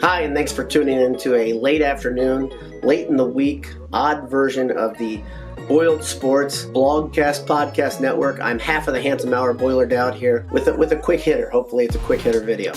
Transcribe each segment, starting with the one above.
Hi, and thanks for tuning in to a late afternoon, late in the week, odd version of the Boiled Sports Blogcast Podcast Network. I'm half of the Handsome Hour boilered out here with a quick hitter. Hopefully it's a quick hitter video.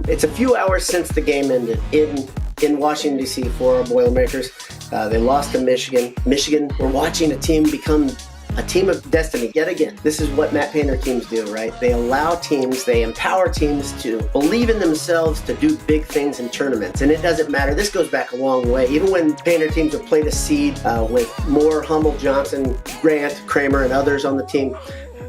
It's a few hours since the game ended in Washington, D.C. for our Boilermakers. They lost to Michigan. We're watching a team become a team of destiny yet again. This is what Matt Painter teams do, right? They allow teams, they empower teams to believe in themselves to do big things in tournaments. And it doesn't matter. This goes back a long way. Even when Painter teams have played a seed with Moore, Hummel, Johnson, Grant, Kramer, and others on the team,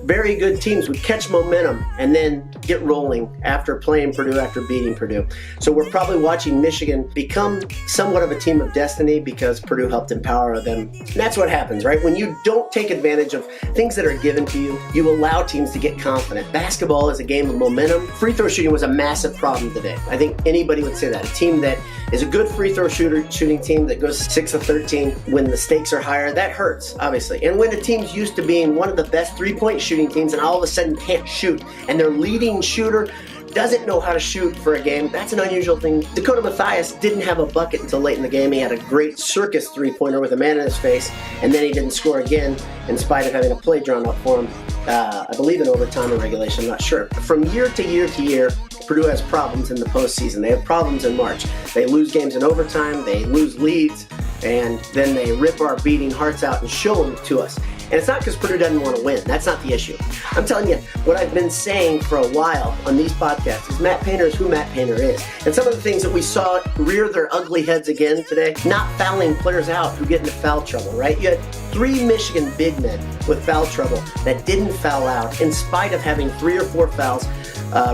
very good teams would catch momentum and then get rolling after playing Purdue, after beating Purdue. So we're probably watching Michigan become somewhat of a team of destiny because Purdue helped empower them. And that's what happens, right? When you don't take advantage of things that are given to you, you allow teams to get confident. Basketball is a game of momentum. Free throw shooting was a massive problem today. I think anybody would say that. A team that is a good free throw shooting team that goes 6 of 13 when the stakes are higher, that hurts, obviously. And when a team's used to being one of the best three-point shooting teams and all of a sudden can't shoot, and their leading shooter doesn't know how to shoot for a game, that's an unusual thing. Dakota Mathias didn't have a bucket until late in the game. He had a great circus three-pointer with a man in his face, and then he didn't score again in spite of having a play drawn up for him, I believe in overtime or regulation, I'm not sure. From year to year to year, Purdue has problems in the postseason. They have problems in March. They lose games in overtime, they lose leads, and then they rip our beating hearts out and show them to us. And it's not because Purdue doesn't want to win. That's not the issue. I'm telling you, what I've been saying for a while on these podcasts is Matt Painter is who Matt Painter is. And some of the things that we saw rear their ugly heads again today, not fouling players out who get into foul trouble, right? You had 3 Michigan big men with foul trouble that didn't foul out in spite of having 3 or 4 fouls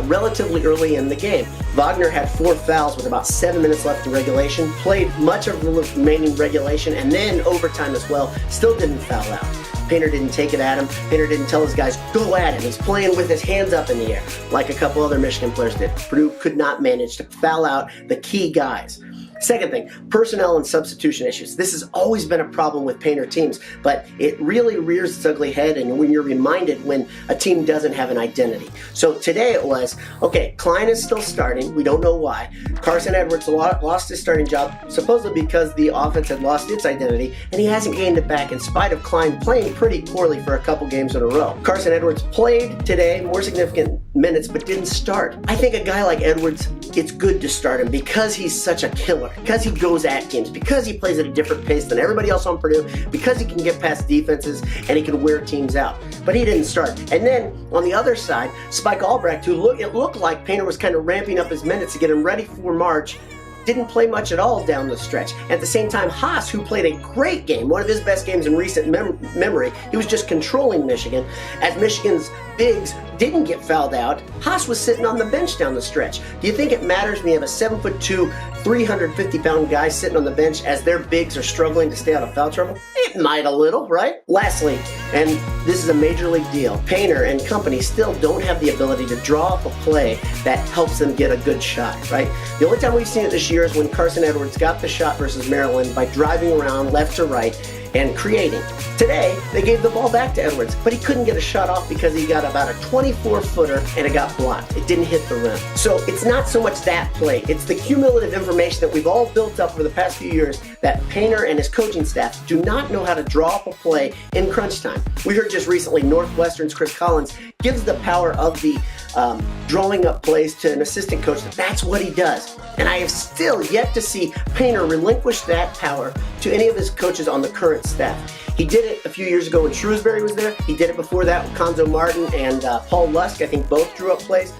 relatively early in the game. Wagner had 4 fouls with about 7 minutes left in regulation, played much of the remaining regulation and then overtime as well, still didn't foul out. Painter didn't take it at him. Painter didn't tell his guys, go at him. He's playing with his hands up in the air like a couple other Michigan players did. Purdue could not manage to foul out the key guys. Second thing, personnel and substitution issues. This has always been a problem with Painter teams, but it really rears its ugly head and when you're reminded when a team doesn't have an identity. So today it was, okay, Klein is still starting. We don't know why. Carson Edwards lost his starting job, supposedly because the offense had lost its identity, and he hasn't gained it back in spite of Klein playing pretty poorly for a couple games in a row. Carson Edwards played today, more significant minutes, but didn't start. I think a guy like Edwards, it's good to start him because he's such a killer, because he goes at teams, because he plays at a different pace than everybody else on Purdue, because he can get past defenses and he can wear teams out. But he didn't start. And then on the other side, Spike Albrecht, who it looked like Painter was kind of ramping up his minutes to get him ready for March, didn't play much at all down the stretch. At the same time, Haas, who played a great game, one of his best games in recent memory, he was just controlling Michigan. As Michigan's bigs didn't get fouled out, Haas was sitting on the bench down the stretch. Do you think it matters when you have a 7'2", 350-pound guy sitting on the bench as their bigs are struggling to stay out of foul trouble? It might a little, right? Lastly, and this is a major league deal, Painter and company still don't have the ability to draw up a play that helps them get a good shot, right? The only time we've seen it this year is when Carson Edwards got the shot versus Maryland by driving around left to right and creating. Today, they gave the ball back to Edwards, but he couldn't get a shot off because he got about a 24-footer and it got blocked. It didn't hit the rim. So it's not so much that play, it's the cumulative information that we've all built up over the past few years that Painter and his coaching staff do not know how to draw up a play in crunch time. We heard just recently Northwestern's Chris Collins gives the power of the drawing up plays to an assistant coach. That's what he does. And I have still yet to see Painter relinquish that power to any of his coaches on the current staff. He did it a few years ago when Shrewsbury was there. He did it before that with Konzo Martin and Paul Lusk. I think both drew up plays.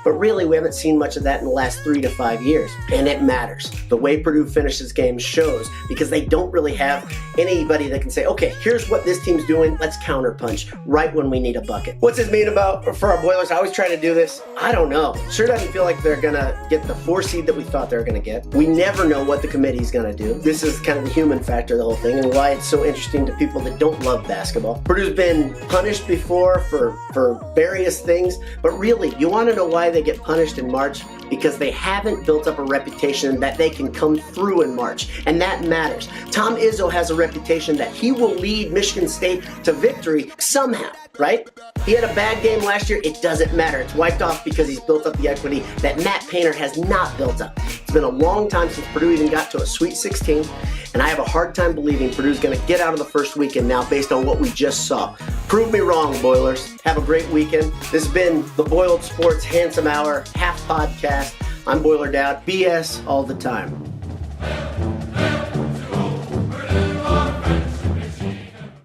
But really, we haven't seen much of that in the last 3 to 5 years. And it matters. The way Purdue finishes games shows because they don't really have anybody that can say, okay, here's what this team's doing. Let's counterpunch right when we need a bucket. What's this mean about for our Boilers? I always try to do this. I don't know. Sure doesn't feel like they're going to get the 4 seed that we thought they were going to get. We never know what the committee's going to do. This is kind of the human factor of the whole thing and why it's so interesting to people that don't love basketball. Purdue's been punished before for various things, but really, you want to know why they get punished in March? Because they haven't built up a reputation that they can come through in March, and that matters. Tom Izzo has a reputation that he will lead Michigan State to victory somehow. right? He had a bad game last year. It doesn't matter. It's wiped off because he's built up the equity that Matt Painter has not built up. It's been a long time since Purdue even got to a Sweet 16, and I have a hard time believing Purdue's going to get out of the first weekend now based on what we just saw. Prove me wrong, Boilers. Have a great weekend. This has been the Boiled Sports Handsome Hour half podcast. I'm Boiler Dowd. BS all the time.